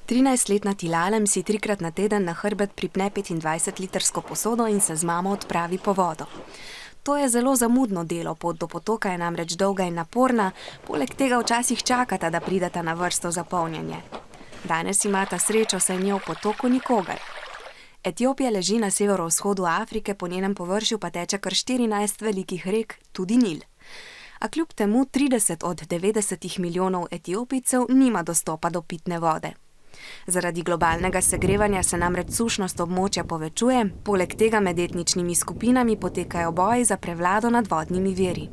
13-letna Tilalem si 3-krat na teden na hrbet pripne 25-litrsko posodo in se z mamo odpravi po vodo. To je zelo zamudno delo, pot do potoka je namreč dolga in naporna, poleg tega včasih čakata, da prideta na vrsto za polnjenje. Danes imata srečo, saj ni v potoku nikogar. Etiopija leži na severovzhodu Afrike, po njenem površju pa teče kar 14 velikih rek, tudi Nil. A kljub temu 30 od 90 milijonov Etiopijcev nima dostopa do pitne vode. Zaradi globalnega segrevanja se namreč sušnost območja povečuje, poleg tega med etničnimi skupinami potekajo boji za prevlado nad vodnimi viri.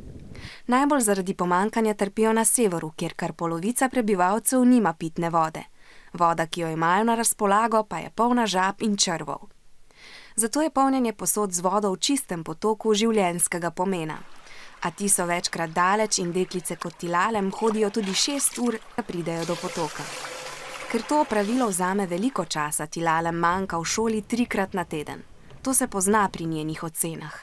Najbolj zaradi pomanjkanja trpijo na severu, kjer kar polovica prebivalcev nima pitne vode. Voda, ki jo imajo na razpolago, pa je polna žab in črvov. Zato je polnjenje posod z vodo v čistem potoku življenjskega pomena. A ti so večkrat daleč in deklice kot Tilalem hodijo tudi 6 ur, da pridejo do potoka. Ker to opravilo vzame veliko časa, Tilalem manjka v šoli 3-krat na teden. To se pozna pri njenih ocenah.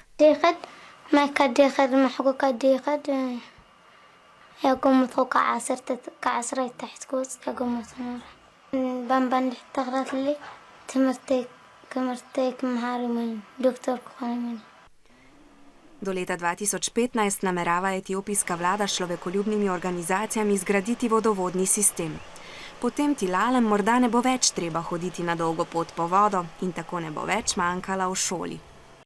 Do leta 2015 namerava etiopijska vlada s človekoljubnimi organizacijami zgraditi vodovodni sistem. Potem Tilalem morda ne bo več treba hoditi na dolgo pot po vodo in tako ne bo več manjkala v šoli.